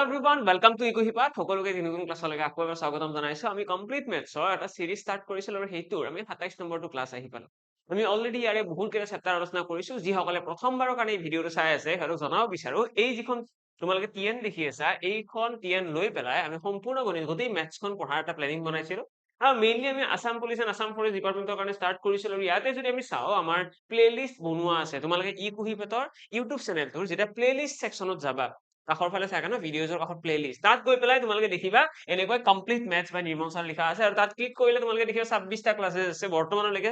Everyone welcome to ইকুহিপাত সকলোকে নতুন ক্লাছলৈকে আকৌ এবাৰ স্বাগতম জনাইছো আমি কমপ্লিট মেথছৰ এটা সিৰিজ ষ্টাৰ্ট কৰিছিলো আৰু সেইটোৰ আমি 27 নম্বৰটো ক্লাছ আহি পালো আমি অলৰেডি ইয়াৰে বহুত কেইটা চেপ্টাৰ আলোচনা কৰিছো যিসকলে প্ৰথমবাৰৰ কাৰণে এই ভিডিঅটো চাই আছে আৰু জনাব বিচাৰো এই যিখন তোমালোকে টিএন দেখি আছা এইখন টিএন লৈ পেলাই আমি সম্পূৰ্ণ গণিত গোটেই মেথছখন পঢ়াৰ এটা প্লেনিং বনাইছিলো আৰু মেইনলি আমি Assam police and Assam forest ডিপাৰ্টমেণ্টৰ কাৰণে ষ্টাৰ্ট কৰিছিলো আৰু ইয়াতে যদি আমি চাওঁ আমাৰ প্লেলিষ্ট বনোৱা আছে তোমালোকে ইকুহিপাতৰ ইউটিউব চেনেলটোৰ যেতিয়া প্লেলিষ্ট সেকশনত যাবা কাষৰ ফালে থাকে ন ভিডিঅ'জৰ কাষত প্লেলিষ্ট তাত গৈ পেলাই তোমালোকে দেখিবা এনেকৈ কমপ্লিট মেথছ বা নিৰ্মল ছাৰ লিখা আছে আৰু তাত ক্লিক কৰিলে তোমালোকে দেখিবা 26টা ক্লাছেছ আছে বৰ্তমানলৈকে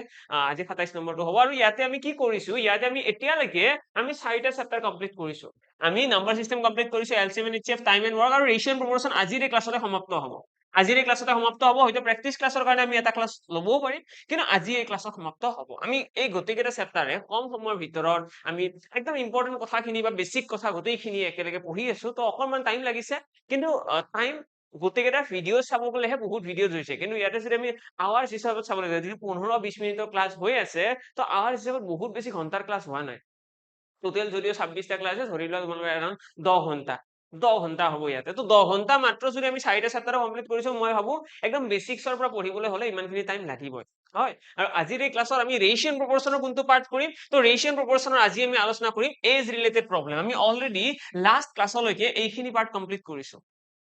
আজি 27 নম্বৰটো হ'ব আৰু ইয়াতে আমি কি কৰিছো ইয়াতে আমি এতিয়ালৈকে আমি 4টা চেপ্টাৰ কমপ্লিট কৰিছো আমি নাম্বাৰ সিস্টেম কমপ্লিট কৰিছো LCM and HCF time and work আৰু ৰেচিঅ এণ্ড প্ৰপৰ্চন আজিৰ এই ক্লাছতে সমাপ্ত হ'ব আজিৰ এই ক্লাছতে সমাপ্ত হ'ব হয়তো প্ৰেক্টিছ ক্লাছৰ কাৰণে আমি এটা ক্লাছ ল'বও পাৰিম কিন্তু আজি এই ক্লাছত সমাপ্ত হ'ব আমি এই গোটেইকেইটা চেপ্টাৰে কম সময়ৰ ভিতৰত আমি একদম ইম্পৰ্টেন্ট কথাখিনি বা বেসিক কথা গোটেইখিনি একেলগে পঢ়ি আছো তো অকণমান টাইম লাগিছে কিন্তু টাইম গোটেইকেইটা ভিডিঅ' চাব গ'লেহে বহুত ভিডিঅ'জ হৈছে কিন্তু ইয়াতে যদি আমি আৱাৰ্ছ হিচাপত চাব লাগে যদি 15-20 মিনিটৰ ক্লাছ হৈ আছে তো আৱাৰ্ছ হিচাপত বহুত বেছি ঘণ্টাৰ ক্লাছ হোৱা নাই টোটেল যদিও 26টা ক্লাছ আছে ধৰি লোৱা তোমালোকৰ এৰাউণ্ড 10 ঘণ্টা 10 ঘণ্টা হ'ব ইয়াতে তো 10 ঘণ্টা মাত্ৰ যদি আমি 4টা চেপ্টাৰ কমপ্লিট কৰিছো মই ভাবো একদম বেসিক্সৰ পৰা পঢ়িবলৈ হ'লে ইমানখিনি টাইম লাগিবই হয় আৰু আজিৰ এই ক্লাছত আমি ৰেচিঅ এণ্ড প্ৰপৰ্চনৰ কোনটো পাৰ্ট কৰিম তো ৰেচিঅ এণ্ড প্ৰপৰ্চনৰ আজি আমি আলোচনা কৰিম এজ ৰিলেটেড প্ৰবলেম আমি অলৰেডি লাষ্ট ক্লাছলৈকে এইখিনি পাৰ্ট কমপ্লিট কৰিছো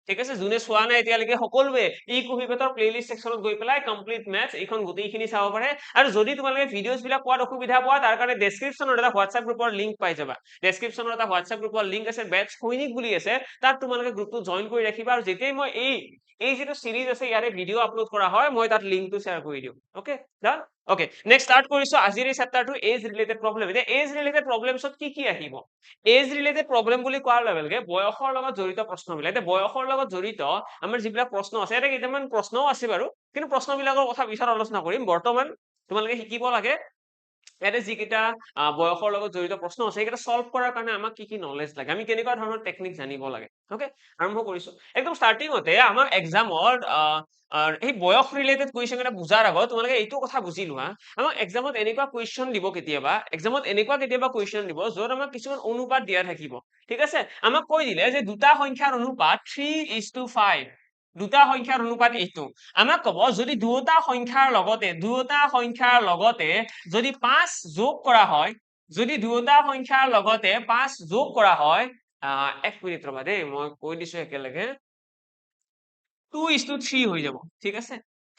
ঠিক আছে যোনে চোৱা নাই এতিয়ালৈকে সকলোৱে ইকুহিপাতৰ প্লেলিষ্ট সেকশনত গৈ পেলাই কমপ্লিট মেথছ এইখন গোটেইখিনি চাব পাৰে আৰু যদি তোমালোকে ভিডিঅ'জ বিলাক পোৱাত অসুবিধা পোৱা তাৰ কাৰণে ডেছক্ৰিপশ্যনত এটা হোৱাটছএপ গ্ৰুপৰ লিংক পাই যাবা ডেছক্ৰিপশ্যনত এটা হোৱাটছএপ গ্ৰুপৰ লিংক আছে বেটছ সৈনিক বুলি আছে তাত তোমালোকে গ্ৰুপটো জইন কৰি ৰাখিবা আৰু যেতিয়াই মই এই যিটো সিৰিজ আছে ইয়াৰে ভিডিঅ' আপলোড কৰা হয় মই তাত লিংকটো শ্বেয়াৰ কৰি দিম ওকে ডান ওকে নেক্সট ষ্টাৰ্ট কৰিছো আজিৰ এই চেপ্টাৰটো এজ ৰিলেটেড প্ৰবলেম এতিয়া এজ ৰিলেটেড প্ৰবলেমছত কি আহিব এজ ৰিলেটেড প্ৰবলেম বুলি কোৱাৰ লগে লগে বয়সৰ লগত জড়িত প্ৰশ্নবিলাক এতিয়া বয়সৰ লগত জড়িত আমাৰ যিবিলাক প্ৰশ্ন আছে এটা কেইটামান প্ৰশ্নও আছে বাৰু কিন্তু প্ৰশ্নবিলাকৰ কথা পিছত আলোচনা কৰিম বৰ্তমান তোমালোকে শিকিব লাগে ইয়াতে যিকেইটা বয়সৰ লগত জড়িত প্ৰশ্ন আছে সেইকেইটা সলভ কৰাৰ কাৰণে আমাক কি নলেজ লাগে আমি কেনেকুৱা ধৰণৰ টেকনিক জানিব লাগে ওকে আৰম্ভ কৰিছো একদম ষ্টাৰ্টিংতে আমাৰ এক্সামত এই বয়স ৰিলেটেড কুৱেশ্যন এটা বুজাৰ আগত তোমালোকে এইটো কথা বুজি লোৱা আমাক এক্সামত এনেকুৱা কুৱেশ্যন দিব কেতিয়াবা এক্সামত এনেকুৱা কেতিয়াবা কুৱেশ্যন দিব য'ত আমাক কিছুমান অনুপাত দিয়া থাকিব ঠিক আছে আমাক কৈ দিলে যে দুটা সংখ্যাৰ অনুপাত 3:5 দুটা সংখ্যাৰ অনুপাত এইটো আমাক ক'ব যদি দুটা সংখ্যাৰ লগতে যদি 5 যোগ কৰা হয় যদি দুটা সংখ্যাৰ লগতে 5 যোগ কৰা হয় এক মিনিট ৰবা দেই মই কৈ দিছো একেলগে 2:3 হৈ যাব ঠিক আছে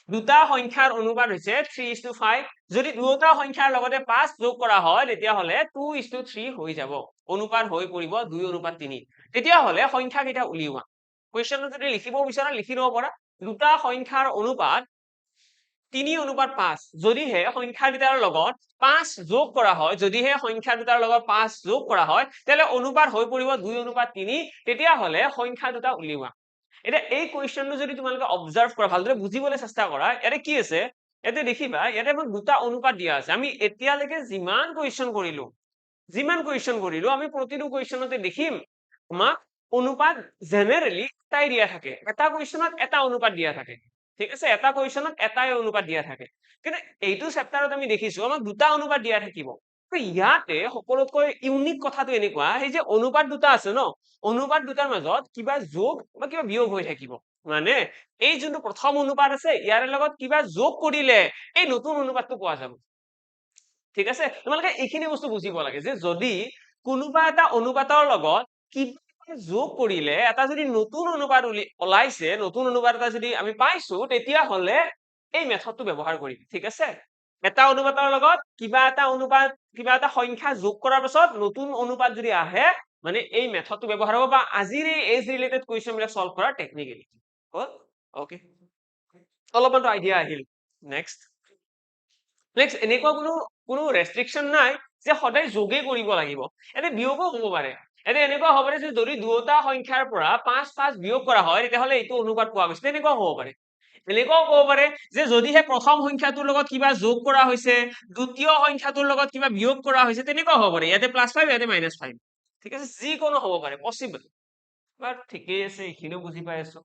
দুটা সংখ্যাৰ অনুপাত হৈছে 3:5 যদি দুটা সংখ্যাৰ লগতে 5 যোগ কৰা হয় তেতিয়াহ'লে 2:3 হৈ যাব অনুপাত হৈ পৰিব 2:3 তেতিয়াহ'লে সংখ্যা কেইটা উলিওৱা কুৱেশ্যনটো যদি লিখিব বিচাৰা লিখি ল'ব পাৰা দুটা সংখ্যাৰ অনুপাত 3:5 যদিহে সংখ্যা দুটাৰ লগত 5 যোগ কৰা হয় যদিহে সংখ্যা দুটাৰ লগত 5 যোগ কৰা হয় তেতিয়াহ'লে অনুপাত হৈ পৰিব 2:3 তেতিয়াহ'লে সংখ্যা দুটা উলিওৱা এতিয়া এই কুৱেশ্যনটো যদি তোমালোকে অবজাৰ্ভ কৰা ভালদৰে বুজিবলৈ চেষ্টা কৰা ইয়াতে কি আছে ইয়াতে দেখিবা ইয়াতে আমাক দুটা অনুপাত দিয়া আছে আমি এতিয়ালৈকে যিমান কুৱেশ্যন কৰিলো আমি প্ৰতিটো কুৱেশ্যনতে দেখিম আমাক অনুপাত জেনেৰেলি এটাই দিয়া থাকে এটা কুৱেশ্যনত এটা অনুপাত দিয়া থাকে ঠিক আছে এটা কুৱেশ্যনত এটাই অনুপাত দিয়া থাকে কিন্তু এইটো চেপ্টাৰত আমি দেখিছো আমাক দুটা অনুপাত দিয়া থাকিব ইয়াতে সকলোতকৈ ইউনিক কথাটো এনেকুৱা এই যে অনুপাত দুটা আছে ন অনুপাত দুটাৰ মাজত কিবা যোগ বা কিবা বিয়োগ হৈ থাকিব মানে এই যোনটো প্ৰথম অনুপাত আছে ইয়াৰ লগত কিবা যোগ কৰিলে এই নতুন অনুপাতটো পোৱা যাব ঠিক আছে তোমালোকে এইখিনি বস্তু বুজিব লাগে যে যদি কোনোবা এটা অনুপাতৰ লগত কিবা যোগ কৰিলে এটা যদি নতুন অনুপাত ওলাইছে নতুন অনুপাত এটা যদি আমি পাইছো তেতিয়াহ'লে এই মেথডটো ব্যৱহাৰ কৰিম ঠিক আছে এটা অনুপাতৰ লগত কিবা এটা সংখ্যা যোগ কৰাৰ পাছত নতুন অনুপাত যদি আহে মানে এই মেথডটো ব্যৱহাৰ হ'ব বা আজিৰ এই এজ ৰিলেটেড কুৱেশ্যন বিলাক সলভ কৰাৰ টেকনিক হ'ল ওকে অলপমান আইডিয়া আহিল নেক্সট এনেকুৱা কোনো ৰেষ্ট্ৰিকশ্যন নাই যে সদায় যোগে কৰিব লাগিব এনে বিয়োগো হ'ব পাৰে এনে এনেকুৱা হ'ব পাৰে যে যদি দুটা সংখ্যাৰ পৰা 5 বিয়োগ কৰা হয় তেতিয়াহ'লে এইটো অনুপাত পোৱা গৈছে তেনেকুৱাও হ'ব পাৰে এনেকুৱাও ক'ব পাৰে যে যদিহে প্ৰথম সংখ্যাটোৰ লগত কিবা যোগ কৰা হৈছে দ্বিতীয় সংখ্যাটোৰ লগত কিবা বিয়োগ কৰা হৈছে তেনেকুৱাও হ'ব পাৰে ইয়াতে +5 ইয়াতে -5 ঠিক আছে যিকোনো হ'ব পাৰে পচিবল বাট ঠিকেই আছে এইখিনিও বুজি পাই আছো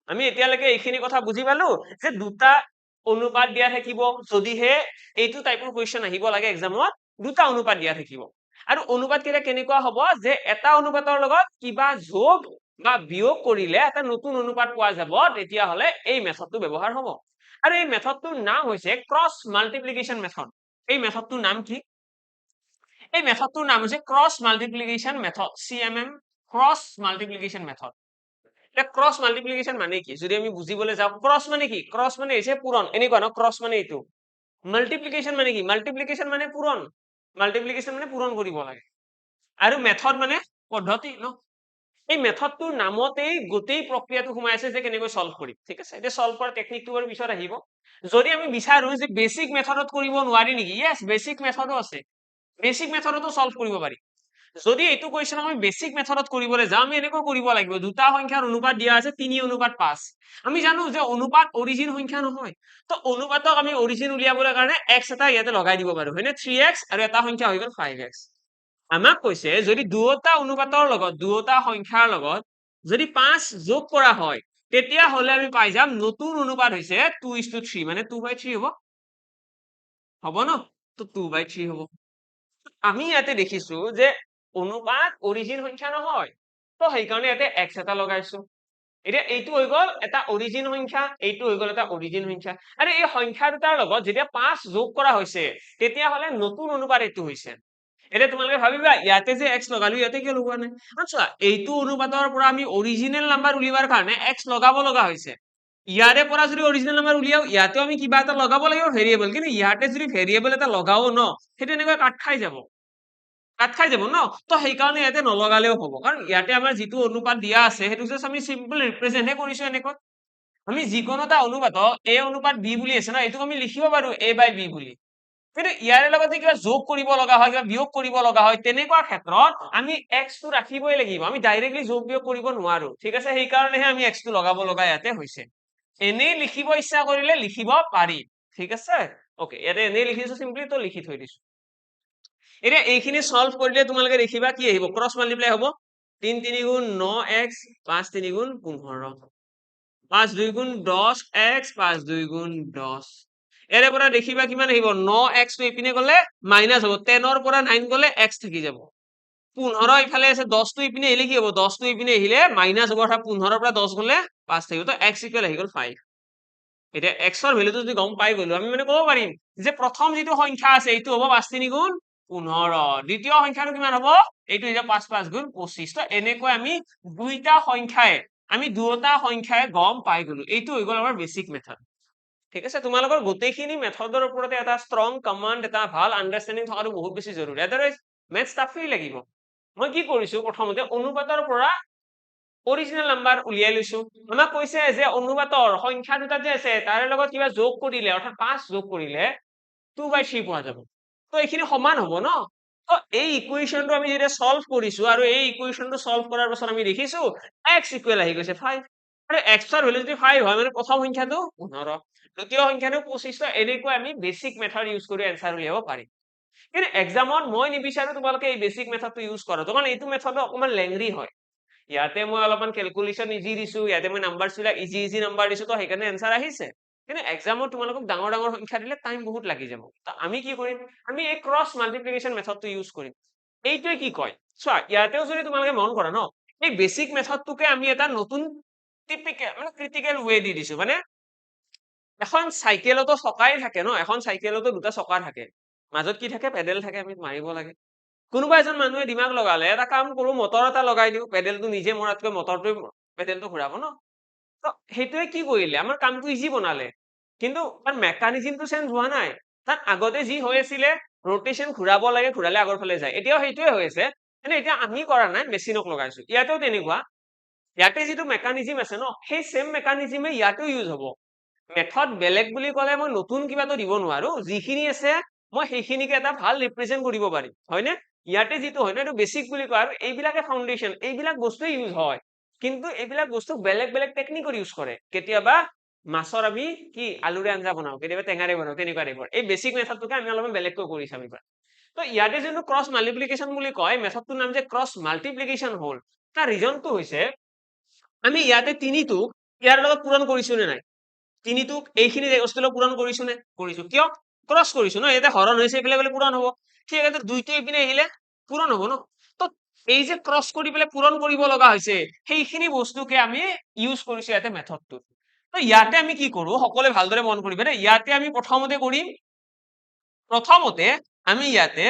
আমি এতিয়ালৈকে এইখিনি কথা বুজি পালো যে দুটা অনুপাত দিয়া থাকিব যদিহে এইটো টাইপৰ কুৱেশ্যন আহিব লাগে এক্সামত দুটা অনুপাত দিয়া থাকিব আৰু অনুপাত কেইটা কেনেকুৱা হ'ব যে এটা অনুপাতৰ লগত কিবা যোগ বা বিয়োগ কৰিলে এটা নতুন অনুপাত পোৱা যাব তেতিয়াহলে এই মেথডটো ব্যৱহাৰ হ'ব আৰু এই মেথডটোৰ নাম হৈছে ক্ৰছ মাল্টিপ্লিকেশ্যন মেথড এই মেথডটোৰ নাম কি এই মেথডটোৰ নাম হৈছে cross multiplication method CMM cross multiplication method এতিয়া ক্ৰছ মাল্টিপ্লিকেশ্যন মানে কি যদি আমি বুজিবলৈ যাওঁ ক্ৰছ মানে কি ক্ৰছ মানে হৈছে পূৰণ এনেকুৱা ন ক্ৰছ মানে এইটো মাল্টিপ্লিকেশ্যন মানে কি মাল্টিপ্লিকেশ্যন মানে পূৰণ মাল্টিপ্লিকেশ্যন মানে পূৰণ কৰিব লাগে আৰু মেথড মানে পদ্ধতি ন এই মেথডটোৰ নামতেই গোটেই প্ৰক্ৰিয়াটো সোমাই আছে যে কেনেকৈ সলভ কৰিম ঠিক আছে এতিয়া সলভ কৰা টেকনিকটো বাৰু পিছত আহিব যদি আমি বিচাৰো যে বেসিক মেথডত কৰিব নোৱাৰি নেকি ইয়েস বেসিক মেথডো আছে বেসিক মেথডতো সলভ কৰিব পাৰি যদি এইটো কোৱেশ্চন আমি বেসিক মেথডত কৰিবলৈ যাওঁ আমি এনেকৈ কৰিব লাগিব দুটা সংখ্যাৰ অনুপাত দিয়া আছে 3:5 আমি জানো যে অনুপাত অৰিজিন সংখ্যা নহয় তো অনুপাতক আমি অৰিজিন উলিয়াবলৈ কাৰণে x এটা ইয়াতে লগাই দিব পাৰো হয়নে 3x আৰু এটা সংখ্যা হৈ গ'ল 5x আমাক কৈছে যদি দুটা অনুপাতৰ লগত দুটা সংখ্যাৰ লগত যদি 5 যোগ কৰা হয় তেতিয়া হলে আমি পাই যাম নতুন অনুপাত হৈছে 2:3 মানে 2/3 হ'ব ন তো 2/3 হ'ব আমি ইয়াতে দেখিছো যে অনুপাত অৰিজিন সংখ্যা নহয় তো সেইকাৰণে ইয়াতে x এটা লগাইছো এতিয়া এইটো হৈ গ'ল এটা অৰিজিন সংখ্যা এইটো হৈ গ'ল এটা অৰিজিন সংখ্যা আৰু এই সংখ্যা দুটাৰ লগত যেতিয়া 5 যোগ কৰা হৈছে তেতিয়া হলে নতুন অনুপাত এইটো হৈছে এতিয়া তোমালোকে ভাবিবা ইয়াতে যে x লগালো ইয়াতে কিয় লগোৱা নাই আচ্ছা এইটো অনুপাতৰ পৰা আমি অৰিজিনেল নাম্বাৰ উলিয়াবৰ কাৰণে x লগাব লগা হৈছে ইয়াৰে পৰা যদি অৰিজিনেল নাম্বাৰ উলিয়াও ইয়াতে আমি কিবা এটা লগাব লাগিব ভেৰিয়েবল কিন্তু ইয়াতে যদি ভেৰিয়েবল এটা লগাও ন সেইটো এনেকৈ কাট খাই যাব ন তো সেইকাৰণে ইয়াতে নলগালেও হ'ব কাৰণ ইয়াতে আমাৰ যিটো অনুপাত দিয়া আছে সেইটো জাস্ট আমি সিম্পল ৰিপ্ৰেজেন্ট হে কৰিছো এনেকৈ আমি যিকোনো এটা অনুপাতক a অনুপাত b বুলি আছে না এইটো আমি লিখিব পাৰো a/b বুলি কিন্তু ইয়াৰে লগত কিবা যোগ কৰিব লগা হয় কিবা বিয়োগ কৰিব লগা হয় তেনেকুৱা ক্ষেত্ৰত আমি x টো ৰাখিবই লাগিব আমি ডাইৰেক্টলি যোগ বিয়োগ কৰিব নোৱাৰো ঠিক আছে সেই কাৰণেহে আমি x টো লগাব লগা ইয়াতে হৈছে এনেই লিখিব ইচ্ছা কৰিলে লিখিব পাৰি ঠিক আছে ওকে ইয়াতে এনেই লিখিছো সিম্পলি তো লিখি থৈ দিছো এতিয়া এইখিনি সলভ কৰিলে তোমালোকে দেখিবা কি আহিব ক্ৰছ মাল্টিপ্লাই হ'ব 3 3 গুণ 9x 5 3 গুণ 15 5 2 গুণ 10x 5 2 গুণ 10 এৰে পৰা দেখিবা কিমান আহিব 9x টো ইপিনে গলে মাইনাস হ'ব 10 ৰ পৰা 9 গলে x থাকি যাব 15 ইফালে আছে 10 টো ইপিনে আহিলে কি হ'ব 10 টো ইপিনে আহিলে মাইনাস হ'ব অৰ্থাৎ 15 ৰ পৰা 10 গলে 5 থাকিব তো x ইকুৱেল আহি গ'ল 5 এতিয়া x ৰ ভ্যালুটো যদি গম পাই গলো আমি মানে ক'ব পাৰিম যে প্ৰথম যিটো সংখ্যা আছে এইটো হ'ব 5 3 গুণ 15 দ্বিতীয় সংখ্যাটো কিমান হ'ব এইটো হৈছে 5 5 গুণ 25 তো এনেকৈ আমি দুইটা সংখ্যাই গম পাই গলো এইটো হৈ গ'ল আমাৰ বেসিক মেথড ঠিক আছে তোমালোকৰ গোটেইখিনি মেথডৰ ওপৰতে এটা ষ্ট্ৰং কমান্ড এটা ভাল আন্ডাৰষ্টেণ্ডিং থকাটো বহুত বেছি জৰুৰী আদাৰৱাইজ মেথছ টাফেই লাগিব মই কি কৰিছো প্ৰথমতে অনুপাতৰ পৰা অৰিজিনেল নাম্বাৰ উলিয়াই লৈছো আমাক কৈছে যে অনুপাতৰ সংখ্যা দুটা যে আছে তাৰে লগত কিবা যোগ কৰিলে অৰ্থাৎ 5 যোগ কৰিলে 2/3 পোৱা যাব তো এইখিনি সমান হ'ব ন তো এই ইকুৱেশ্যনটো আমি যেতিয়া সলভ কৰিছো আৰু এই ইকুৱেশ্যনটো সলভ কৰাৰ পাছত আমি দেখিছো x ইকুৱেল আহি গৈছে 5 আৰু x ৰ ভ্যালু যদি 5 হয় মানে প্ৰথম সংখ্যাটো 15 দ্বিতীয় সংখ্যাটো 25 তো এনেকৈ আমি বেসিক মেথড ইউজ কৰি এনসাৰ উলিয়াব পাৰিম কিন্তু এক্সামত মই নিবিচাৰো তোমালোকে এই বেসিক মেথডটো ইউজ কৰা কাৰণ এইটো মেথড অকমান লেংৰি হয় ইয়াতে মই অলপমান ক্যালকুলেশন ইজি দিছো ইয়াতে মই নাম্বাৰছ বিলাক ইজি নাম্বাৰ দিছো তো সেইকাৰণে এনসাৰ আহিছে কিন্তু এক্সামত তোমালোকক ডাঙৰ ডাঙৰ সংখ্যা দিলে টাইম বহুত লাগি যাব তো আমি কি কৰিম আমি এই ক্ৰছ মাল্টিপ্লিকেশ্যন মেথডটো ইউজ কৰিম এইটোৱে কি কয় চোৱা ইয়াতেও যদি তোমালোকে মন কৰা ন এই বেসিক মেথডটোকে আমি এটা নতুন টিপিক্যাল মানে ক্ৰিটিকেল ওয়ে দি দিছো মানে এখন চাইকেলতো চকাই থাকে ন এখন চাইকেলতো দুটা চকা থাকে মাজত কি থাকে পেডেল থাকে আমি মাৰিব লাগে কোনোবা এজন মানুহে দিমাগ লগালে এটা কাম কৰো মটৰ এটা লগাই দিও পেডেলটো নিজে মৰাতকৈ মটৰটোৱে পেডেলটো ঘূৰাব ন তো সেইটোৱে কি কৰিলে আমাৰ কামটো ইজি বনালে কিন্তু তাৰ মেকানিজমটো চেঞ্জ হোৱা নাই তাত আগতে যি হৈ আছিলে ৰোটেশন ঘূৰাব লাগে ঘূৰালে আগৰ ফালে যায় এতিয়াও সেইটোৱে হৈ আছে কিন্তু এতিয়া আমি কৰা নাই মেচিনক লগাইছো ইয়াতেও তেনেকুৱা ইয়াতে যিটো মেকানিজম আছে ন সেই সেম মেকানিজমে ইয়াতেও ইউজ হ'ব মেথড বেলেগ বুলি ক'লে মই নতুন কিবাটো দিব নোৱাৰো যিখিনি আছে মই সেইখিনিকে এটা ভাল ৰিপ্ৰেজেন্ট কৰিব পাৰিম হয়নে ইয়াতে যিটো হয় না এইটো বেসিক বুলি কয় আৰু এইবিলাকে ফাউন্ডেশন এইবিলাক বস্তু ইউজ হয় কিন্তু এইবিলাক বস্তু বেলেগ বেলেগ টেকনিকৰ ইউজ কৰে কেতিয়াবা মাছৰ আমি কি আলুৰে আঞ্জা বনাও কেতিয়াবা টেঙাৰে বনাও তেনেকুৱা টাইপৰ এই বেসিক মেথডটোকে আমি অলপমান বেলেগকৈ কৰি চাম এইবাৰ তো ইয়াতে যোনটো ক্ৰছ মাল্টিপ্লিকেশ্যন বুলি কয় মেথডটোৰ নাম যে ক্ৰছ মাল্টিপ্লিকেশ্যন হ'ল তাৰ ৰিজনটো হৈছে আমি ইয়াতে তিনিটোক ইয়াৰ লগত পূৰণ কৰিছো নে নাই তিনিটোক এইখিনি বস্তুলৈ পূৰণ কৰিছো নে কৰিছো কিয় ক্ৰছ কৰিছো ন ইয়াতে হৰণ হৈছে এইফালে গ'লে পূৰণ হ'ব ঠিক আছে দুইটো ইপিনে আহিলে পূৰণ হ'ব ন তো এই যে ক্ৰছ কৰি পেলাই পূৰণ কৰিব লগা হৈছে সেইখিনি বস্তুকে আমি ইউজ কৰিছো ইয়াতে মেথডটোত তো ইয়াতে আমি কি কৰো সকলোৱে ভালদৰে মন কৰিবা দেই ইয়াতে আমি প্ৰথমতে কৰিম প্ৰথমতে আমি ইয়াতে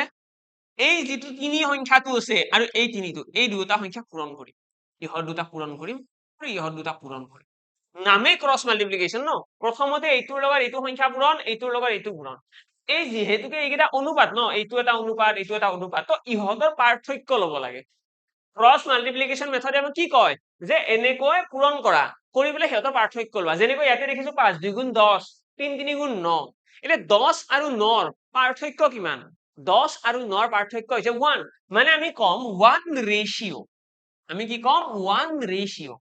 এই যিটো তিনি সংখ্যাটো আছে আৰু এই তিনিটো এই দুটা সংখ্যা পূৰণ কৰিম ইহত দুটা পূৰণ কৰিম আৰু ইহত দুটা পূৰণ কৰিম নামে ক্ৰছ মাল্টিপ্লিকেশ্যন ন প্ৰথমতে এইটোৰ লগত এইটো সংখ্যা পূৰণ এইটোৰ লগত এইটো পূৰণ এই যিহেতুকে এইকেইটা অনুপাত ন এইটো এটা অনুপাত এইটো এটা অনুপাত তো ইহতৰ পাৰ্থক্য ল'ব লাগে ক্ৰছ মাল্টিপ্লিকেশ্যন মেথডে আমাক কি কয় যে এনেকৈ পূৰণ কৰা কৰি পেলাই সিহঁতৰ পাৰ্থক্য লোৱা যেনেকৈ ইয়াতে দেখিছো 5 2 গুণ 10 3 3 গুণ 9 এতিয়া 10 আৰু 9ৰ পাৰ্থক্য কিমান 10 আৰু 9ৰ পাৰ্থক্য হৈছে 1 মানে আমি কম 1 ৰেচিঅ আমি কি কম 1 ৰেচিঅ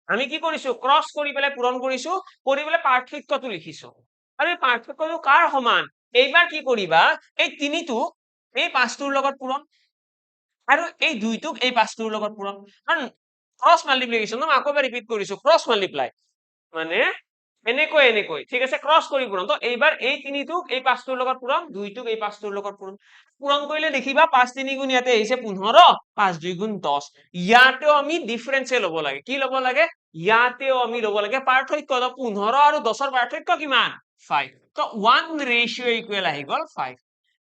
আমি কি কৰিছো ক্ৰছ কৰি পেলাই পূৰণ কৰিছো কৰি পেলাই পাৰ্থক্যটো লিখিছো আৰু এই পাৰ্থক্যটো কাৰ সমান এইবাৰ কি কৰিবা এই তিনিটো এই 5টোৰ লগত পূৰণ আৰু এই দুইটোক এই 5টোৰ লগত পূৰণ কাৰণ ক্ৰছ মাল্টিপ্লিকেশ্যন মই আকৌ এবাৰ ৰিপিট কৰিছো ক্ৰছ মাল্টিপ্লাই মানে এনেকৈ এনেকৈ ঠিক আছে ক্ৰছ কৰি পূৰণ তো এইবাৰ এই তিনিটোক এই 5টোৰ লগত পূৰণ দুইটোক এই 5টোৰ লগত পূৰণ কৰিলে দেখিবা 5 3 গুণ ইয়াতে আহিছে 15 5 2 গুণ 10 ইয়াতেও আমি ডিফাৰেন্সে ল'ব লাগে কি ল'ব লাগে ইয়াতেও আমি ল'ব লাগে পাৰ্থক্য তো 15 আৰু 10ৰ পাৰ্থক্য কিমান 5 তো 1 ৰেচিঅ ইকুৱেল আহি গ'ল 5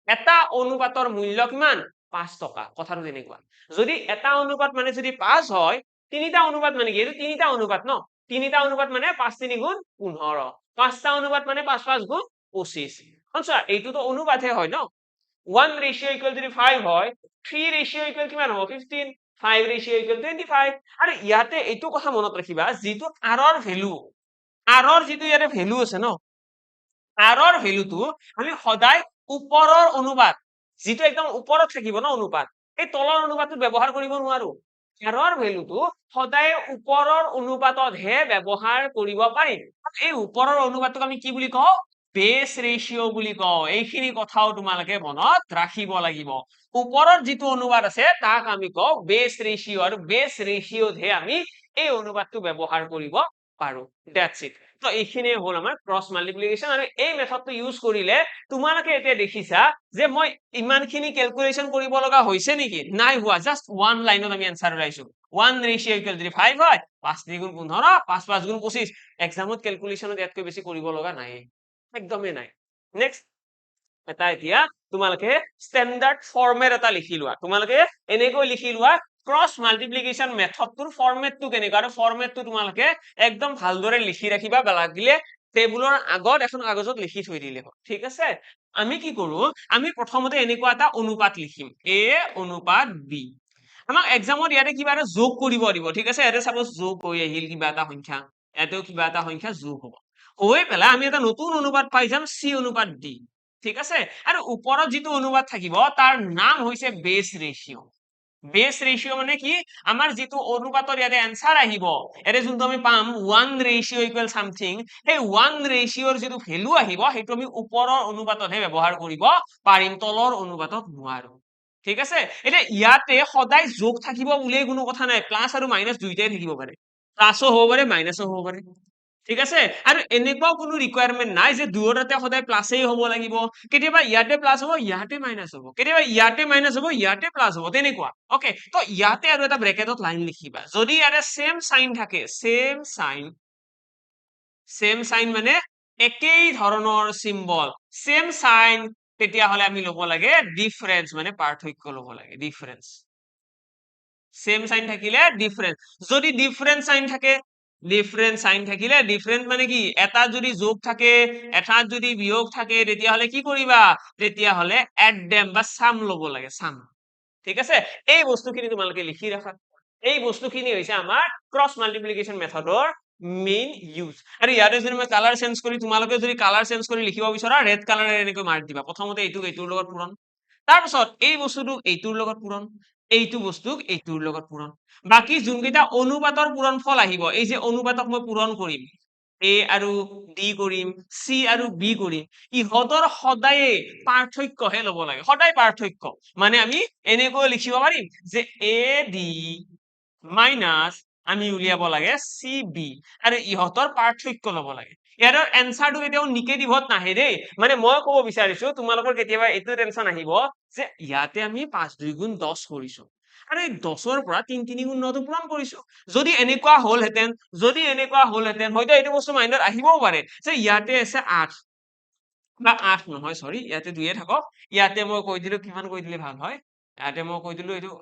এটা অনুপাতৰ মূল্য কিমান 5 টকা কথাটো তেনেকুৱা যদি এটা অনুপাত মানে যদি 5 হয় তিনিটা অনুপাত মানে কি এইটো তিনিটা অনুপাত ন তিনিটা অনুপাত মানে 5 3 গুণ 15 পাঁচটা অনুপাত মানে 5 5 গুণ 25 চোৱা এইটোতো অনুপাতহে হয় ন 1 ৰেচিঅ ইকুৱেল যদি 5 হয় 3 ৰেচিঅ ইকুৱেল কিমান হ'ব 15 5 ৰেচিঅ ইকুৱেল 25 আৰু ইয়াতে এইটো কথা মনত ৰাখিবা যিটো আৰৰ ভ্যালু আৰৰ যিটো ইয়াতে ভ্যালু আছে ন আৰৰ ভ্যালুটো আমি সদায় ওপৰৰ অনুপাত যিটো একদম ওপৰত থাকিব ন অনুপাত এই তলৰ অনুপাতটো ব্যৱহাৰ কৰিব নোৱাৰো আৰৰ ভ্যালুটো সদায় ওপৰৰ অনুপাততহে ব্যৱহাৰ কৰিব পাৰিম এই ওপৰৰ অনুপাতটোক আমি কি বুলি কওঁ বেছ ৰেচিঅ বুলি কওঁ এইখিনি কথাও তোমালোকে মনত ৰাখিব লাগিব ওপৰৰ যিটো অনুপাত আছে তাক আমি কওঁ বেছ ৰেচিঅ আৰু বেছ ৰেচিঅতহে আমি এই অনুপাতটো ব্যৱহাৰ কৰিব পাৰো দ্যাটছ ইট তো এইখিনিয়ে হ'ল আমাৰ ক্ৰছ মাল্টিপ্লিকেশ্যন আৰু এই মেথডটো ইউজ কৰিলে তোমালোকে এতিয়া দেখিছা যে মই ইমানখিনি ক্যালকুলেশন কৰিব লগা হৈছে নেকি নাই হোৱা জাস্ট ওয়ান লাইনত আমি আনসাৰ ওলাইছো 1 ৰেচিঅ ইকুৱেল যদি 5 হয় 5 3 গুণ 15 5 5 গুণ 25 এক্সামত ক্যালকুলেশনত ইয়াতকৈ বেছি কৰিব লগা নাই একদমই নাই নেক্সট এটা এতিয়া তোমালোকে স্ট্যান্ডাৰ্ড ফৰম্যাট এটা লিখি লোৱা তোমালোকে এনেকৈ লিখি লোৱা ক্ৰছ মাল্টিপ্লিকেশ্যন মেথডটোৰ ফৰমেটটো কেনেকুৱা আৰু ফৰমেটটো তোমালোকে একদম ভালদৰে লিখি ৰাখিবা লাগিলে টেবুলৰ আগত এখন কাগজত লিখি থৈ দিলে হ'ল ঠিক আছে আমি কি কৰো আমি প্ৰথমতে এনেকুৱা এটা অনুপাত লিখিম a অনুপাত b আমাক এক্সামত ইয়াতে কিবা এটা যোগ কৰিব দিব ঠিক আছে ইয়াতে সাপোজ যোগ হৈ আহিল কিবা এটা সংখ্যা ইয়াতেও কিবা এটা সংখ্যা যোগ হ'ব হৈ পেলাই আমি এটা নতুন অনুপাত পাই যাম c অনুপাত d ঠিক আছে আৰু ওপৰত যিটো অনুপাত থাকিব তাৰ নাম হৈছে বেছ ৰেচিঅ বেছ ৰেচিঅ মানে কি আমাৰ যিটো অনুপাতৰ ইয়াতে আনসাৰ আহিব এৰে যোনটো আমি পাম 1 ৰেচিঅ ইকুৱেল সামথিং সেই 1 ৰেচিঅৰ যিটো ভ্যালু আহিব সেইটো আমি ওপৰৰ অনুপাততহে ব্যৱহাৰ কৰিব পাৰিম তলৰ অনুপাতত নোৱাৰো ঠিক আছে এটা ইয়াতে সদায় যোগ থাকিব বুলিয়ে কোনো কথা নাই প্লাস আৰু মাইনাস দুইটাই থাকিব পাৰে প্লাসও হ'ব পাৰে মাইনাসও হ'ব পাৰে ঠিক আছে আৰু এনেকুৱাও কোনো ৰিকোয়াৰমেন্ট নাই যে দুয়োটাতে সদায় প্লাসেই হ'ব লাগিব কেতিয়াবা ইয়াতে প্লাস হ'ব ইয়াতে মাইনাস হ'ব কেতিয়াবা ইয়াতে মাইনাস হ'ব ইয়াতে প্লাস হ'ব তেনেকুৱা ওকে তো ইয়াতে আৰু এটা ব্ৰেকেটত লাইন লিখিবা যদি ইয়াতে সেম সাইন থাকে সেম সাইন মানে একেই ধৰণৰ সিম্বল সেম সাইন তেতিয়া হলে আমি লব লাগে ডিফাৰেন্স মানে পাৰ্থক্য লব লাগে ডিফারেন্স সেম সাইন থাকিলে ডিফারেন্স যদি ডিফারেন্স সাইন থাকে ডিফারেন্স সাইন থাকিলে ডিফারেন্স মানে কি এটা যদি যোগ থাকে এটা যদি বিয়োগ থাকে তেতিয়া হলে কি কৰিবা তেতিয়া হলে এড দেম বা সাম লব লাগে সাম ঠিক আছে এই বস্তুখিনি তোমালোকে লিখি ৰাখা এই বস্তুখিনি হৈছে আমাৰ ক্ৰছ মাল্টিপ্লিকেশ্যন মেথডৰ মেইন ইউজ আৰু ইয়াতে যদি মই কালাৰ চেঞ্জ কৰি তোমালোকে যদি কালাৰ চেঞ্জ কৰি লিখিব বিচৰা ৰেড কালাৰে এনেকৈ মাৰ্ক দিবা প্ৰথমতে এইটোৰ লগত পূৰণ তাৰ পিছত এই বস্তুটো এইটোৰ লগত পূৰণ এইটো বস্তুক এইটোৰ লগত পূৰণ বাকি যোনকেইটা অনুপাতৰ পূৰণফল আহিব এই যে অনুপাতক মই পূৰণ কৰিম a আৰু d কৰিম c আৰু b কৰিম ইহতৰ সদায় পাৰ্থক্যহে ল'ব লাগে সদায় পাৰ্থক্য মানে আমি এনেকৈ লিখিব পাৰিম যে a d মাইনাস আমি উলিয়াব লাগে c b আৰু ইহতৰ পাৰ্থক্য ল'ব লাগে ইয়াৰ এনসাৰটো কেতিয়াও নিগেটিভত নাহে দেই মানে মই ক'ব বিচাৰিছো তোমালোকৰ কেতিয়াবা এইটো টেনচন আহিব যে ইয়াতে আমি 5 2 গুণ 10 কৰিছো আৰু এই 10ৰ পৰা 3 3 গুণ 9 টো পূৰণ কৰিছো যদি এনেকুৱা হলহেঁতেন হয়তো এইটো বস্তু মাইণ্ডত আহিবও পাৰে যে ইয়াতে আছে 8 বা 8 নহয় সৰি ইয়াতে 2 থাকক ইয়াতে মই কৈ দিলো কিমান কৈ দিলে ভাল হয় ইয়াতে মই কৈ দিলো এইটো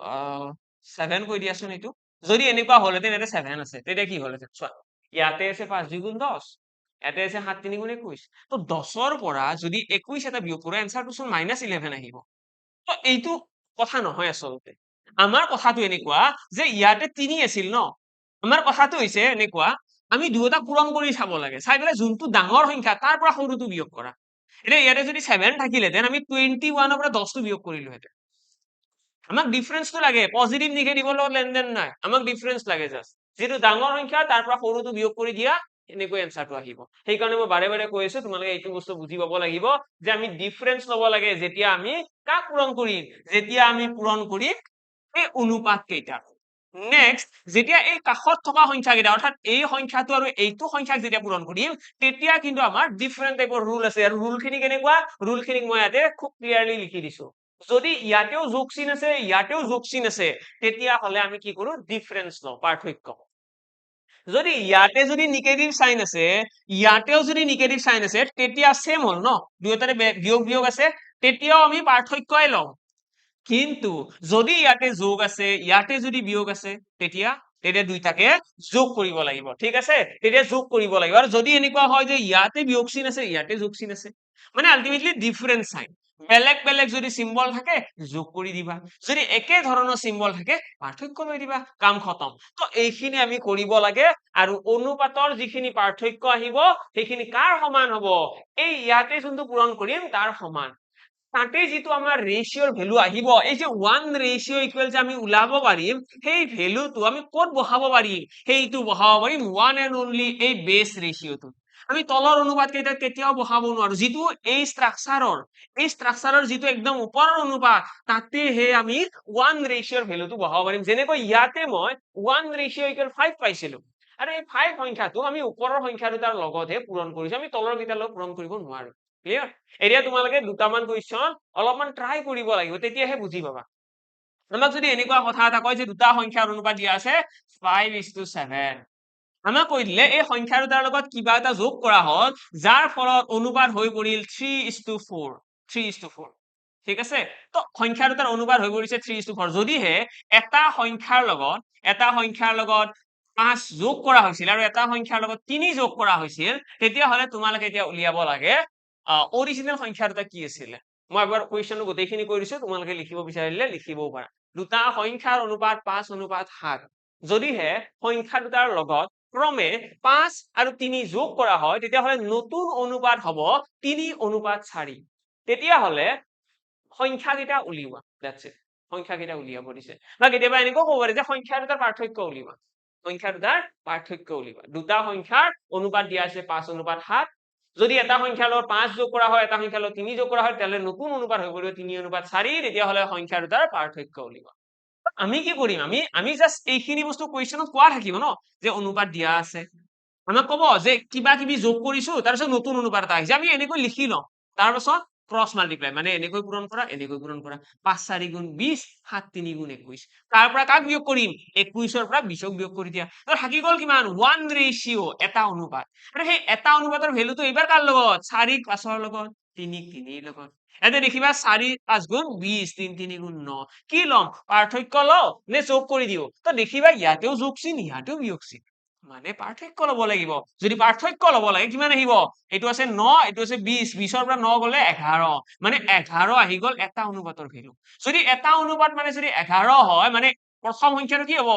7 কৈ দিয়াচোন এইটো যদি এনেকুৱা হলহেঁতেন ইয়াতে 7 আছে তেতিয়া কি হলহেঁতেন চোৱা ইয়াতে আছে 5 2 গুণ 10 ইয়াতে আছে 7 3 গুণ 21 তো 10ৰ পৰা যদি 21 এটা বিয়োগ কৰো এনসাৰটো চোন -11 আহিব তো এইটো কথা নহয় আচলতে আমাৰ কথাটো এনেকুৱা যে ইয়াতে 3 আছিল ন আমাৰ কথাটো হৈছে এনেকুৱা আমি দুয়োটা পূৰণ কৰি চাব লাগে চাই পেলাই যোনটো ডাঙৰ সংখ্যা তাৰ পৰা সৰুটো বিয়োগ কৰা এতিয়া ইয়াতে যদি 7 থাকিলেহেঁতেন আমি 21ৰ পৰা 10টো বিয়োগ কৰিলোহেঁতেন আমাক ডিফাৰেন্সটো লাগে পজিটিভ নিগেটিভৰ লগত লেনদেন নাই আমাক ডিফাৰেন্স লাগে জাস্ট যেটো ডাঙৰ সংখ্যা তাৰ পৰা সৰুটো বিয়োগ কৰি দিয়া এনেকৈ এনসাৰটো আহিব সেইকাৰণে মই বাৰে বাৰে কৈ আছো তোমালোকে এইটো বস্তু বুজি পাব লাগিব যে আমি ডিফাৰেন্স লব লাগে যেতিয়া আমি কাক পূৰণ কৰিম যেতিয়া আমি পূৰণ কৰিম এই অনুপাত কেইটা নেক্সট যেতিয়া এই কাষত থকা সংখ্যা কেইটা অৰ্থাৎ এই সংখ্যাটো আৰু এইটো সংখ্যাক যেতিয়া পূৰণ কৰিম তেতিয়া কিন্তু আমাৰ ডিফাৰেন্ট টাইপৰ ৰুল আছে আৰু ৰুলখিনি কেনেকুৱা ৰুলখিনিক মই ইয়াতে খুব ক্লিয়াৰলি লিখি দিছো যদি ইয়াতেও যোগ চিন আছে ইয়াতেও যোগ চিন আছে তেতিয়া হলে আমি কি কৰো ডিফাৰেন্স লওঁ পাৰ্থক্য যদি ইয়াতে যদি নিগেটিভ সাইন আছে ইয়াতেও যদি নিগেটিভ সাইন আছে তেতিয়া সেম হল ন দুয়োটাৰে বিয়োগ বিয়োগ আছে তেতিয়াও আমি পাৰ্থক্যই লওঁ কিন্তু যদি ইয়াতে যোগ আছে ইয়াতে যদি বিয়োগ আছে তেতিয়া তেতিয়া দুইটাকে যোগ কৰিব লাগিব ঠিক আছে তেতিয়া যোগ কৰিব লাগিব আৰু যদি এনেকুৱা হয় যে ইয়াতে বিয়োগ চিন আছে ইয়াতে যোগ চিন আছে মানে আলটিমেটলি ডিফাৰেন্ট সাইন বেলেগ বেলেগ যদি সিম্বল থাকে যোগ কৰি দিবা যদি একে ধৰণৰ সিম্বল থাকে পাৰ্থক্য লৈ দিবা কাম খতম তো এইখিনি আমি কৰিব লাগে আৰু অনুপাতৰ যিখিনি পাৰ্থক্য আহিব সেইখিনি কাৰ সমান হ'ব এই ইয়াতে যোনটো পূৰণ কৰিম তাৰ সমান তাতে যিটো আমাৰ ৰেশিওৰ ভ্যালু আহিব এই যে 1 ৰেশিও ইকুৱেল যে আমি উলাব পাৰিম সেই ভ্যালুটো আমি ক'ত বহাব পাৰিম সেইটো বহাব পাৰিম 1 এন্ড অনলি এই বেস ৰেশিওটো আমি তলৰ অনুপাত কেইটা কেতিয়াও বহাব নোৱাৰো যিটো এই ষ্ট্ৰাকচাৰৰ যিটো একদম ওপৰৰ অনুপাত তাতেহে আমি 1 ৰেশিওৰ ভ্যালুটো বহাব পাৰিম যেনেকৈ ইয়াতে মই 1 ৰেশিও ইকুৱেল 5 পাইছিলো আৰু এই 5 সংখ্যাটো আমি ওপৰৰ সংখ্যা দুটাৰ লগতহে পূৰণ কৰিছো আমি তলৰ কেইটাৰ লগত পূৰণ কৰিব নোৱাৰো ক্লিয়াৰ এতিয়া তোমালোকে দুটামান কুৱেশ্যন অলপমান ট্ৰাই কৰিব লাগিব তেতিয়াহে বুজি পাবা আমাক যদি এনেকুৱা কথা এটা কয় যে দুটা সংখ্যাৰ অনুপাত দিয়া আছে 5:7 আমাক কৈ দিলে এই সংখ্যা দুটাৰ লগত কিবা এটা যোগ কৰা হল যাৰ ফলত অনুপাত হৈ পৰিল 3:4 ঠিক আছে তো সংখ্যা দুটাৰ অনুপাত হৈ পৰিছে 3:4 যদিহে এটা সংখ্যাৰ লগত 5 যোগ কৰা হৈছিল আৰু এটা সংখ্যাৰ লগত 3 যোগ কৰা হৈছিল তেতিয়া হলে তোমালোকে এতিয়া উলিয়াব লাগে অৰিজিনেল সংখ্যা দুটা কি আছিলে মই এবাৰ কুৱেশ্যনটো গোটেইখিনি কৈ দিছো তোমালোকে লিখিব বিচাৰিলে লিখিবও পাৰা দুটা সংখ্যাৰ অনুপাত 5:7 যদিহে সংখ্যা দুটাৰ লগত ক্ৰমে 5 আৰু 3 যোগ কৰা হয় তেতিয়া হলে নতুন অনুপাত হ'ব 3:4 তেতিয়া হলে সংখ্যা কেইটা উলিওৱা দ্যাটস ইট সংখ্যা কেইটা উলিয়াব দিছে বা কেতিয়াবা এনেকৈ ক'ব পাৰে যে সংখ্যা দুটাৰ পাৰ্থক্য উলিওৱা দুটা সংখ্যাৰ অনুপাত দিয়া আছে 5:7 যদি এটা সংখ্যাৰ লগত 5 যোগ কৰা হয় এটা সংখ্যাৰ লগত 3 যোগ কৰা হয় তেতিয়াহলে নতুন অনুপাত হৈ পৰিব 3:4 তেতিয়া হলে সংখ্যা দুটাৰ পাৰ্থক্য উলিওৱা আমি কি কৰিম আমি জাস্ট এইখিনি বস্তু কুৱেশ্যনত কোৱা থাকিব ন যে অনুপাত দিয়া আছে আমাক ক'ব যে কিবা কিবি যোগ কৰিছো তাৰপিছত নতুন অনুপাত এটা আহিছে আমি এনেকৈ লিখি লওঁ তাৰপিছত ক্ৰস মাল্টিপ্লাই মানে এনেকৈ পূৰণ কৰা 5 4 গুণ 20 7 3 গুণ 21 তাৰ পৰা কাক বিয়োগ কৰিম 21ৰ পৰা 20ক বিয়োগ কৰি দিয়া তো থাকি গল কিমান 1 ৰেশিও এটা অনুপাত আৰু সেই এটা অনুপাতৰ ভ্যালুটো এইবাৰ কাৰ লগত 4 5ৰ লগত 3 3 লগত এতে দেখিবা 4 5 গুণ 20 3 3 গুণ 9 কি লম পাৰ্থক্য লও নে যোগ কৰি দিও তো দেখিবা ইয়াতেও যোগ চিন ইয়াতেও বিয়োগ চিন মানে পাৰ্থক্য লব লাগিব যদি পাৰ্থক্য লব লাগে কিমান আহিব এইটো আছে 9 এইটো আছে 20 20ৰ পৰা 9 গলে 11 মানে 11 আহি গল এটা অনুপাতৰ ভ্যালু যদি এটা অনুপাত মানে যদি 11 হয় মানে প্ৰথম সংখ্যাটো কি হ'ব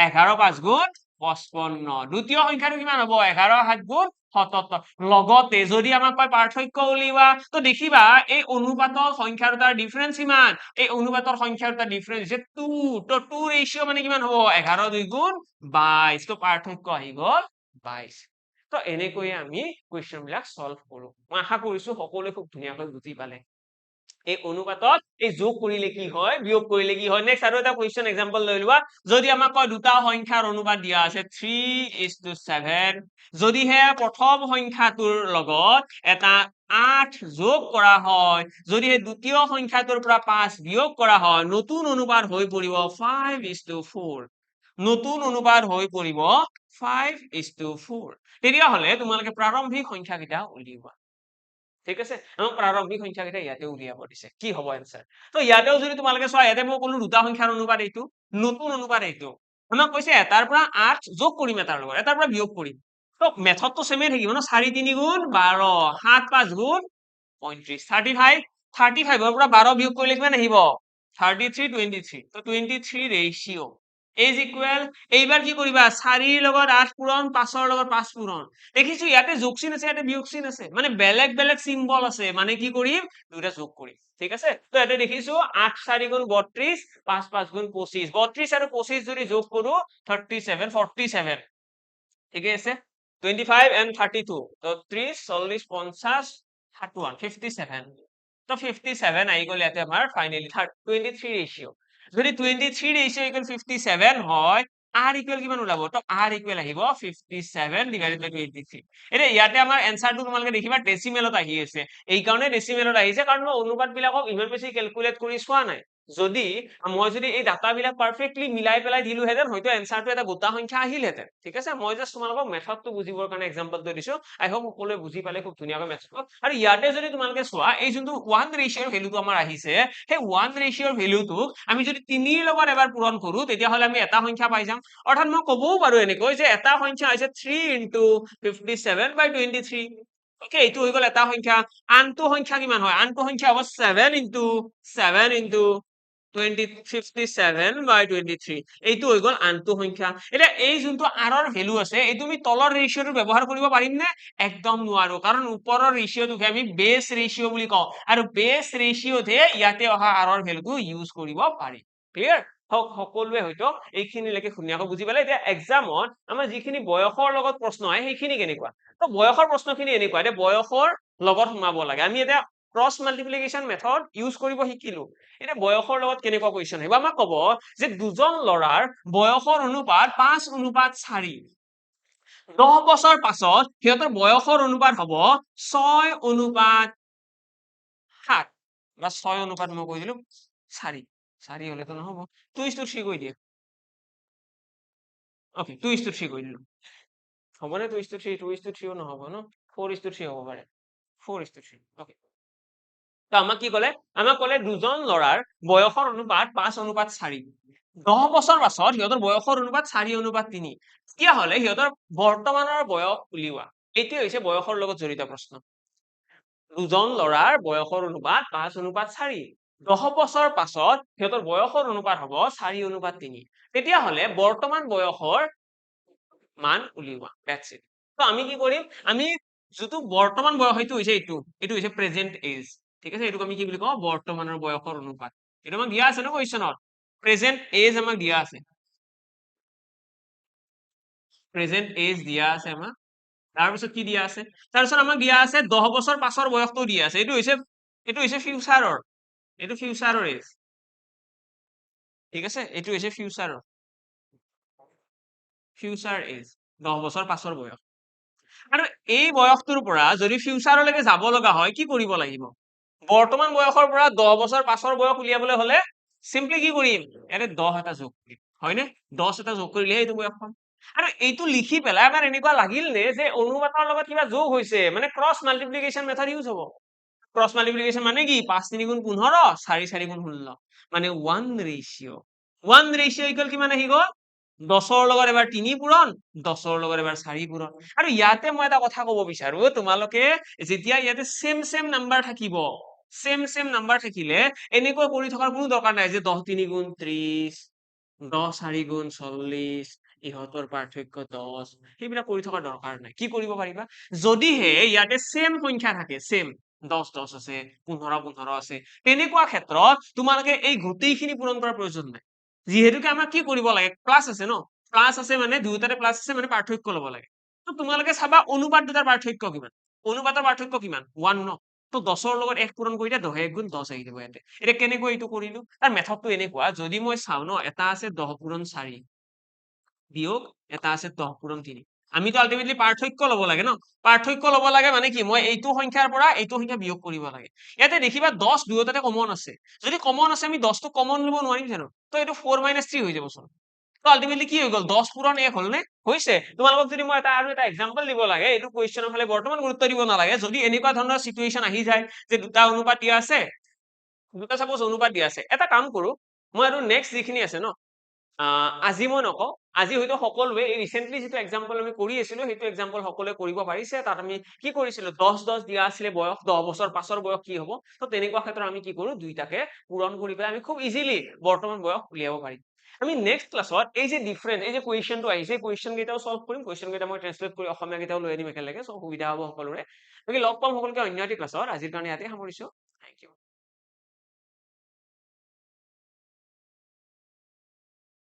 11 5 গুণ 55 দ্বিতীয় সংখ্যাটো কিমান হ'ব 11 7 গুণ 77 লগতে যদি আমাক কয় পাৰ্থক্য উলিওৱা তো দেখিবা এই অনুপাতৰ সংখ্যা দুটাৰ ডিফাৰেন্স কিমান এই অনুপাতৰ সংখ্যা দুটাৰ ডিফাৰেন্স হৈছে 2 তো 2 ৰেশিও মানে কিমান হ'ব 11 2 গুণ 22 তো পাৰ্থক্য আহি গল 22 তো এনেকৈ আমি কুৱেশ্যন বিলাক সলভ কৰো মই আশা কৰিছো সকলোৱে খুব ধুনীয়াকৈ বুজি পালে এই অনুপাতত এই যোগ কৰিলে কি হয় বিয়োগ কৰিলে কি হয় নেক্সট আৰু এটা কুৱেশ্যন এক্সাম্পল লৈ লোৱা যদি আমাক কয় দুটা সংখ্যাৰ অনুপাত দিয়া আছে 3:7 যদিহে প্ৰথম সংখ্যাটোৰ লগত এটা 8 যোগ কৰা হয় যদি এই দ্বিতীয় সংখ্যাটোৰ পৰা 5 বিয়োগ কৰা হয় নতুন অনুপাত হৈ পৰিব 5:4 নতুন অনুপাত হৈ পৰিব 5:4 তেতিয়াহলে তোমালোকে প্ৰাৰম্ভিক সংখ্যা কেইটা উলিওৱা ঠিক আছে আমাক প্ৰাৰম্ভিক সংখ্যা কেইটা ইয়াতে উলিয়াব দিছে কি হ'ব এনসাৰ তো ইয়াতেও যদি তোমালোকে চোৱা ইয়াতে মই ক'লো দুটা সংখ্যাৰ অনুপাত এইটো নতুন অনুপাত এইটো আমাক কৈছে এটাৰ পৰা 8 যোগ কৰিম এটাৰ লগত এটাৰ পৰা বিয়োগ কৰিম তো মেথডটো সেমে থাকিব ন 4 3 গুণ 12 7 5 গুণ 35 35 ৰ পৰা 12 বিয়োগ কৰিলে কিমান আহিব 33 23 তো 23 ৰেশিও is equal এইবাৰ কি কৰিবা 4 ৰ লগত 8 পূৰণ 5 ৰ লগত 5 পূৰণ দেখিছো ইয়াতে যোগ চিন আছে ইয়াতে বিয়োগ চিন আছে মানে বেলেগ বেলেগ সিম্বল আছে মানে কি কৰিম দুটা যোগ কৰিম ঠিক আছে তো ইয়াতে দেখিছো 8 4 গুণ 32 5 5 গুণ 25 32 আৰু 25 যদি যোগ কৰো 37 47 ঠিক আছে 25 and 32 তো 30 40 50 61 57 তো 57 আহি গ'ল ইয়াতে আমাৰ ফাইনালি 23 ৰেশিও যদি 23 ৰেশিও ইকুৱেল 57 হয় r ইকুৱেল কিমান ওলাব তো r ইকুৱেল আহিব 57 ডিভাইডেড বাই 23 এতিয়া ইয়াতে আমাৰ এনসাৰটো তোমালোকে দেখিবা ডেসিমেলত আহি আছে এই কাৰণে ডেসিমেলত আহিছে কাৰণ মই অনুপাত বিলাকক ইমান বেছি ক্যালকুলেট কৰি চোৱা নাই যদি মই যদি এই ডাটা বিলাক পাৰফেক্টলি মিলাই পেলাই দিলো হেতেন হয়তো এনসাৰটো এটা গোটা সংখ্যা আহিলহেতেন ঠিক আছে মই জাস্ট তোমালোকক মেথডটো বুজিবৰ কাৰণে এক্সাম্পলটো দিছো আই হোপ সকলোৱে বুজি পালে খুব ধুনীয়াকৈ মেথডটো আৰু ইয়াতে যদি তোমালোকে চোৱা এই যোনটো 1 ৰেশিওৰ ভ্যালুটো আমাৰ আহিছে সেই 1 ৰেশিওৰ ভ্যালুটো আমি যদি 3 ৰ লগত এবাৰ পূৰণ কৰো তেতিয়া হলে আমি এটা সংখ্যা পাই যাম অৰ্থাৎ মই ক'বও পাৰো এনেকৈ যে এটা সংখ্যা হৈছে 3 * 57/23 ওকে এইটো হৈ গ'ল এটা সংখ্যা আনটো সংখ্যা কিমান হয় আনটো সংখ্যা হ'ব 7 * 7 57/23 এইটো হৈ গ'ল আনটো সংখ্যা এটা এই যোনটো r ৰ ভ্যালু আছে এই তুমি তলৰ ৰেশিওটো ব্যৱহাৰ কৰিব পাৰিম নে একদম নোৱাৰো কাৰণ ওপৰৰ ৰেশিওটোকে আমি বেস ৰেশিও বুলি কওঁ আৰু বেস ৰেশিওতে ইয়াতে অহা r ৰ ভ্যালুটো ইউজ কৰিব পাৰি ক্লিয়াৰ সকলোৱে হয়তো এইখিনিলৈকে ধুনীয়াকৈ বুজি পালে এতিয়া এক্সামত আমাৰ যিখিনি বয়সৰ লগত প্ৰশ্ন আহে সেইখিনি কেনেকুৱা তো বয়সৰ প্ৰশ্নখিনি এনেকুৱা এতিয়া বয়সৰ লগত সোমাব লাগে আমি এতিয়া ক্ৰস মাল্টিপ্লিকেশন মেথড ইউজ কৰিব শিকিলো এতিয়া বয়সৰ লগত কেনেকুৱা কোৱেশ্চন আহিব আমাক ক'ব যে দুজন লৰাৰ বয়সৰ অনুপাত 5:4 10 বছৰ পাছত সিহঁতৰ বয়সৰ অনুপাত হ'ব 6:7 বা 6 অনুপাত মই কৈ দিলো 4 4 হলেতো নহব 2:3 কৈ দিয়ে ওকে 2:3 কৈ দিলো হবনে 2:3 2:3 নহব ন 4:3 হ'ব পাৰে 4:3 ওকে তো আমাক কি ক'লে আমাক ক'লে দুজন লৰাৰ বয়সৰ অনুপাত 5:4 10 বছৰ পাছত সিহঁতৰ বয়সৰ অনুপাত 4:3 তেতিয়াহ'লে সিহঁতৰ বৰ্তমানৰ বয়স উলিওৱা এইটোৱে হৈছে বয়সৰ লগত জড়িত প্ৰশ্ন দুজন লৰাৰ বয়সৰ অনুপাত 5:4 10 বছৰ পাছত সিহঁতৰ বয়সৰ অনুপাত হ'ব 4:3 তেতিয়াহ'লে বৰ্তমান বয়সৰ মান উলিওৱা দ্যাটস ইট তো আমি কি কৰিম আমি যেটো বৰ্তমান বয়স এইটো হৈছে প্ৰেজেন্ট এজ ঠিক আছে এইটোক আমি কি বুলি কওঁ বৰ্তমানৰ বয়সৰ অনুপাত এটা আমাক দিয়া আছে ন কোৱেশ্চনত প্ৰেজেন্ট এজ আমাক দিয়া আছে প্ৰেজেন্ট এজ দিয়া আছে আমাক তাৰ পিছত কি দিয়া আছে তাৰ পিছত আমাক দিয়া আছে 10 বছৰ পাছৰ বয়সটো দিয়া আছে এইটো হৈছে ফিউচাৰৰ এইটো ফিউচাৰৰ এজ ঠিক আছে এইটো হৈছে ফিউচাৰ এজ 10 বছৰ পাছৰ বয়স আৰু এই বয়সটোৰ পৰা যদি ফিউচাৰলৈকে যাব লগা হয় কি কৰিব লাগিব বৰ্তমান বয়সৰ পৰা 10 বছৰ পাছৰ বয়স উলিয়াবলৈ হলে সিম্পলি কি কৰিম ইয়াতে 10 এটা যোগ কৰিম হয়নে 10 এটা যোগ কৰিলে এইটো বয়স পাম আৰু এইটো লিখি পেলাই আমাৰ এনেকুৱা লাগিল নে যে অনুপাতৰ লগত কিবা যোগ হৈছে মানে ক্ৰস মাল্টিপ্লিকেশন মেথড ইউজ হ'ব ক্ৰস মাল্টিপ্লিকেশন মানে কি 5 3 গুণ 15 4 4 গুণ 16 মানে 1 ৰেশিও ইকুৱেল কিমান আহি গ'ল 10 ৰ লগত এবাৰ 3 পূৰণ 10 ৰ লগত এবাৰ 4 পূৰণ আৰু ইয়াতে মই এটা কথা ক'ব বিচাৰো তোমালোকে যেতিয়া ইয়াতে সেম নাম্বাৰ থাকিব সেম নাম্বাৰ থাকিলে এনেকৈ কৰি থকাৰ কোনো দৰকাৰ নাই যে 10 3 গুণ 30 10 4 গুণ 40 ইহঁতৰ পাৰ্থক্য 10 সেইবিলাক কৰি থকাৰ দৰকাৰ নাই কি কৰিব পাৰিবা যদিহে ইয়াতে সেম সংখ্যা থাকে সেম 10 10 আছে 15 15 আছে তেনেকুৱা ক্ষেত্ৰত তোমালোকে এই গোটেইখিনি পূৰণ কৰাৰ প্ৰয়োজন নাই যিহেতুকে আমাক কি কৰিব লাগে প্লাস আছে ন প্লাস আছে মানে দুয়োটাতে প্লাস আছে মানে পাৰ্থক্য ল'ব লাগে তো তোমালোকে চাবা অনুপাত দুটাৰ পাৰ্থক্য কিমান অনুপাতৰ পাৰ্থক্য কিমান 1 ন তো 10 ৰ লগত 1 পূৰণ কৰিলে 10 1 গুণ 10 আহি যাব ইয়াতে এতিয়া কেনেকৈ এইটো কৰিলো তাৰ মেথডটো এনেকুৱা যদি মই চাও ন এটা আছে 10 পূৰণ 4 বিয়োগ এটা আছে 10 পূৰণ 3 আমিতো আলটিমেটলি পাৰ্থক্য ল'ব লাগে ন, পাৰ্থক্য ল'ব লাগে মানে কি মই এইটো সংখ্যাৰ পৰা এইটো সংখ্যা বিয়োগ কৰিব লাগে। ইয়াতে দেখিবা 10 দুয়োটাতে কমন আছে, যদি কমন আছে আমি 10টো কমন ল'ব নোৱাৰিম জানো, তো এইটো 4 - 3 হৈ যাব চোন। তো আলটিমেটলি কি হৈ গ'ল 10 পূৰণ 1 হ'ল নে, হৈছে। তোমালোকক যদি মই আৰু এটা এক্সাম্পল দিব লাগে, এইটো কুৱেশ্যনৰ ফালে বৰ্তমান গুৰুত্ব দিব নালাগে, যদি এনেকুৱা ধৰণৰ চিটুৱেশ্যন আহি যায় যে দুটা অনুপাত দিয়া আছে, দুটা চাপোজ অনুপাত দিয়া আছে, এটা কাম কৰো মই আৰু নেক্সট যিখিনি আছে ন, আজি মই নকওঁ, আজি হয়তো সকলোৱে এই ৰিচেন্টলি যিটো এক্সাম্পল আমি কৰি আছিলো সেইটো এক্সাম্পল সকলোৱে কৰিব পাৰিছে। তাত আমি কি কৰিছিলো 10 দিয়া আছিলে বয়স, 10 বছৰ পাছৰ বয়স কি হ'ব, তো তেনেকুৱা ক্ষেত্ৰত আমি কি কৰো দুইটাকে পূৰণ কৰি পেলাই আমি খুব ইজিলি বৰ্তমান বয়স উলিয়াব পাৰিম। আমি নেক্সট ক্লাছত এই যে ডিফাৰেন্ট এই যে কুৱেশ্যনটো আহিছে কুৱেশ্যন কেইটাও সলভ কৰিম, কুৱেশ্যন কেইটা মই ট্ৰান্সলেট কৰি অসমীয়া কেইটাও লৈ আনিম একেলগে, সব সুবিধা হ'ব সকলোৰে। বাকী লগ পাম সকলোকে অন্য এটি ক্লাছত, আজিৰ কাৰণে ইয়াতে সামৰিছো। Thank U.